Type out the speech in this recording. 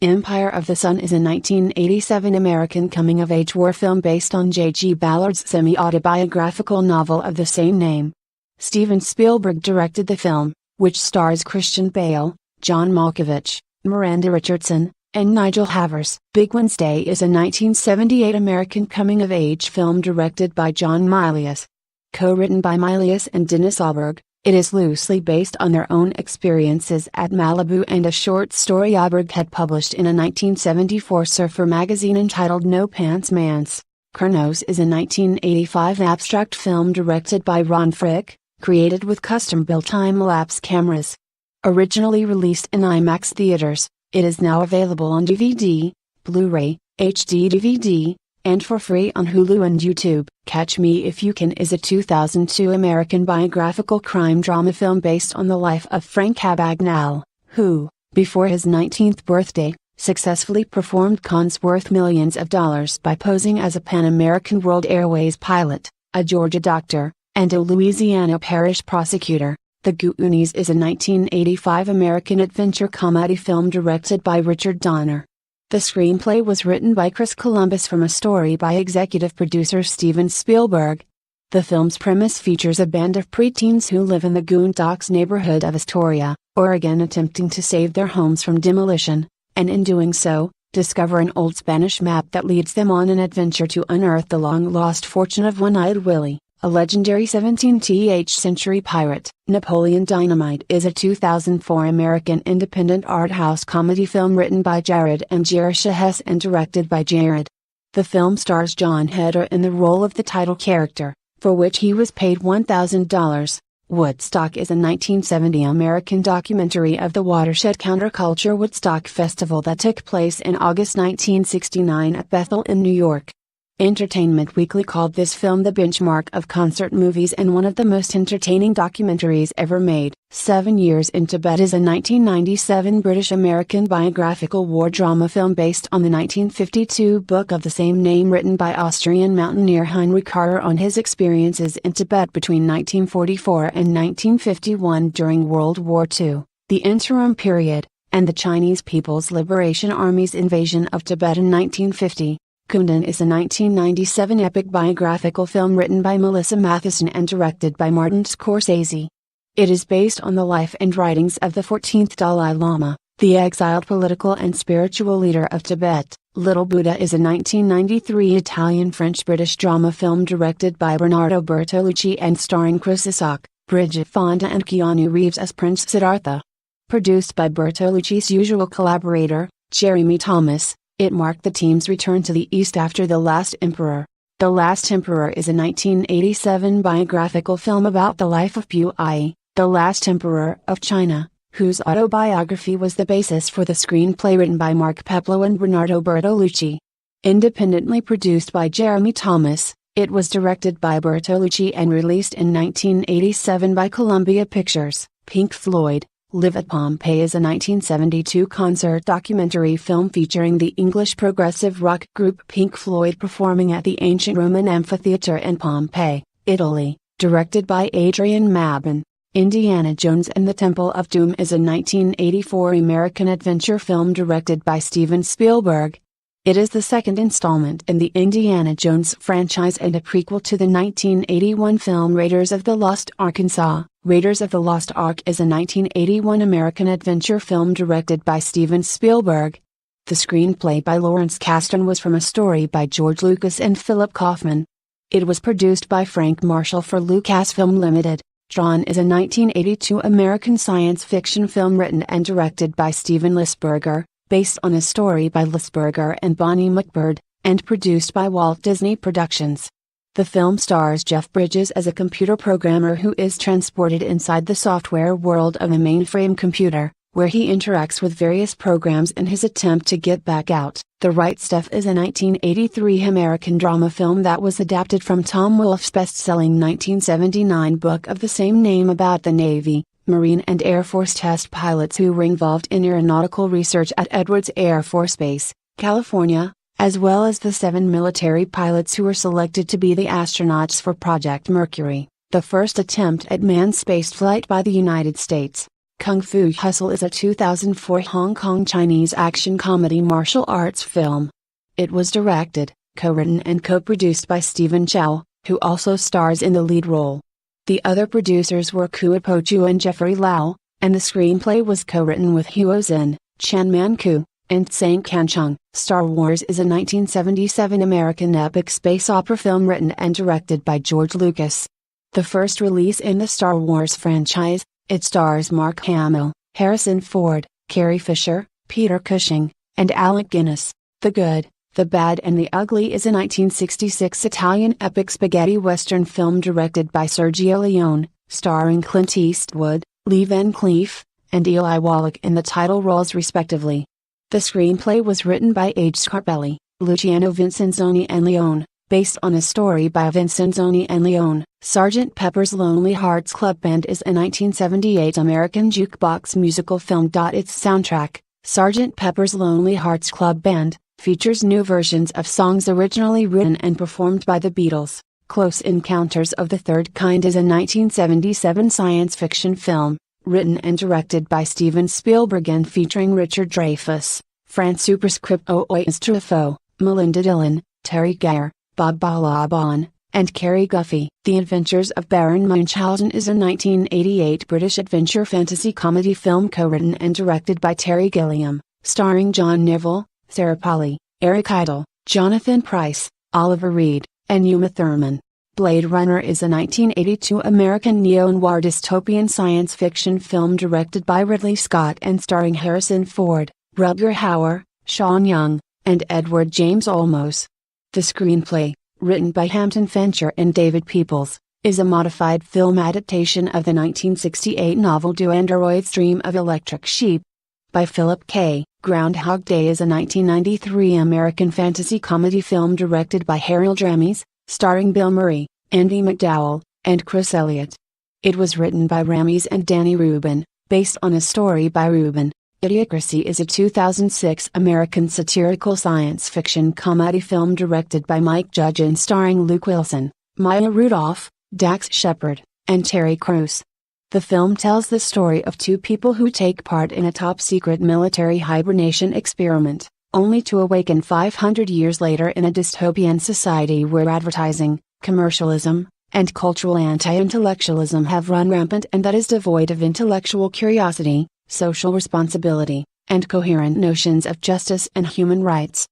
Empire of the Sun is a 1987 American coming-of-age war film based on J.G. Ballard's semi-autobiographical novel of the same name. Steven Spielberg directed the film, which stars Christian Bale, John Malkovich, Miranda Richardson, and Nigel Havers. Big Wednesday is a 1978 American coming-of-age film directed by John Milius. Co-written by Milius and Dennis Alberg, it is loosely based on their own experiences at Malibu and a short story Alberg had published in a 1974 surfer magazine entitled No Pants Mans. Kronos is a 1985 abstract film directed by Ron Frick, created with custom-built time-lapse cameras. Originally released in IMAX theaters, it is now available on DVD, Blu-ray, HD DVD, and for free on Hulu and YouTube. Catch Me If You Can is a 2002 American biographical crime drama film based on the life of Frank Abagnale, who, before his 19th birthday, successfully performed cons worth millions of dollars by posing as a Pan American World Airways pilot, a Georgia doctor, and a Louisiana parish prosecutor. The Goonies is a 1985 American adventure comedy film directed by Richard Donner. The screenplay was written by Chris Columbus from a story by executive producer Steven Spielberg. The film's premise features a band of preteens who live in the Goondocks neighborhood of Astoria, Oregon, attempting to save their homes from demolition, and in doing so, discover an old Spanish map that leads them on an adventure to unearth the long-lost fortune of One-Eyed Willie, a legendary 17th century pirate. Napoleon Dynamite is a 2004 American independent art house comedy film written by Jared and Jerusha Hess and directed by Jared. The film stars Jon Heder in the role of the title character, for which he was paid $1,000. Woodstock is a 1970 American documentary of the watershed counterculture Woodstock Festival that took place in August 1969 at Bethel in New York. Entertainment Weekly called this film the benchmark of concert movies and one of the most entertaining documentaries ever made. 7 Years in Tibet is a 1997 British-American biographical war drama film based on the 1952 book of the same name written by Austrian mountaineer Heinrich Harter on his experiences in Tibet between 1944 and 1951 during World War II, the interim period, and the Chinese People's Liberation Army's invasion of Tibet in 1950. Kundun is a 1997 epic biographical film written by Melissa Matheson and directed by Martin Scorsese. It is based on the life and writings of the 14th Dalai Lama, the exiled political and spiritual leader of Tibet. Little Buddha is a 1993 Italian-French-British drama film directed by Bernardo Bertolucci and starring Chris Isaak, Bridget Fonda and Keanu Reeves as Prince Siddhartha. Produced by Bertolucci's usual collaborator, Jeremy Thomas, it marked the team's return to the East after The Last Emperor. The Last Emperor is a 1987 biographical film about the life of Pu Ai, the last emperor of China, whose autobiography was the basis for the screenplay written by Mark Peplow and Bernardo Bertolucci. Independently produced by Jeremy Thomas, it was directed by Bertolucci and released in 1987 by Columbia Pictures. Pink Floyd, Live at Pompeii is a 1972 concert documentary film featuring the English progressive rock group Pink Floyd performing at the ancient Roman amphitheater in Pompeii, Italy, directed by Adrian Mabin. Indiana Jones and the Temple of Doom is a 1984 American adventure film directed by Steven Spielberg. It is the second installment in the Indiana Jones franchise and a prequel to the 1981 film Raiders of the Lost Arkansas. Raiders of the Lost Ark is a 1981 American adventure film directed by Steven Spielberg. The screenplay by Lawrence Kasdan was from a story by George Lucas and Philip Kaufman. It was produced by Frank Marshall for Lucasfilm Limited. Tron is a 1982 American science fiction film written and directed by Steven Lisberger, based on a story by Lisberger and Bonnie McBird, and produced by Walt Disney Productions. The film stars Jeff Bridges as a computer programmer who is transported inside the software world of a mainframe computer, where he interacts with various programs in his attempt to get back out. The Right Stuff is a 1983 American drama film that was adapted from Tom Wolfe's best-selling 1979 book of the same name about the Navy, Marine and Air Force test pilots who were involved in aeronautical research at Edwards Air Force Base, California, as well as the 7 military pilots who were selected to be the astronauts for Project Mercury, the first attempt at manned spaceflight by the United States. Kung Fu Hustle is a 2004 Hong Kong Chinese action comedy martial arts film. It was directed, co-written and co-produced by Stephen Chow, who also stars in the lead role. The other producers were Kua Po Chu and Jeffrey Lau, and the screenplay was co-written with Huo Zhen, Chan Man Ku, and Tsang Kanchung. Star Wars is a 1977 American epic space opera film written and directed by George Lucas. The first release in the Star Wars franchise, it stars Mark Hamill, Harrison Ford, Carrie Fisher, Peter Cushing, and Alec Guinness. The Good, the Bad and the Ugly is a 1966 Italian epic spaghetti western film directed by Sergio Leone, starring Clint Eastwood, Lee Van Cleef, and Eli Wallach in the title roles respectively. The screenplay was written by H. Scarpelli, Luciano Vincenzoni and Leone, based on a story by Vincenzoni and Leone. Sgt. Pepper's Lonely Hearts Club Band is a 1978 American jukebox musical film. Its soundtrack, Sgt. Pepper's Lonely Hearts Club Band, features new versions of songs originally written and performed by the Beatles. Close Encounters of the Third Kind is a 1977 science fiction film, written and directed by Steven Spielberg and featuring Richard Dreyfuss, Franz Superscript Oistrakh, Melinda Dillon, Terry Geyer, Bob Balaban, and Carrie Guffey. The Adventures of Baron Munchausen is a 1988 British adventure fantasy comedy film co-written and directed by Terry Gilliam, starring John Neville, Sarah Polley, Eric Idle, Jonathan Pryce, Oliver Reed, and Uma Thurman. Blade Runner is a 1982 American neo-noir dystopian science fiction film directed by Ridley Scott and starring Harrison Ford, Rutger Hauer, Sean Young, and Edward James Olmos. The screenplay, written by Hampton Fancher and David Peoples, is a modified film adaptation of the 1968 novel Do Androids Dream of Electric Sheep? By Philip K. Groundhog Day is a 1993 American fantasy comedy film directed by Harold Ramis, starring Bill Murray, Andie MacDowell, and Chris Elliott. It was written by Ramis and Danny Rubin, based on a story by Rubin. Idiocracy is a 2006 American satirical science fiction comedy film directed by Mike Judge and starring Luke Wilson, Maya Rudolph, Dax Shepard, and Terry Crews. The film tells the story of two people who take part in a top-secret military hibernation experiment, only to awaken 500 years later in a dystopian society where advertising, commercialism, and cultural anti-intellectualism have run rampant and that is devoid of intellectual curiosity, social responsibility, and coherent notions of justice and human rights.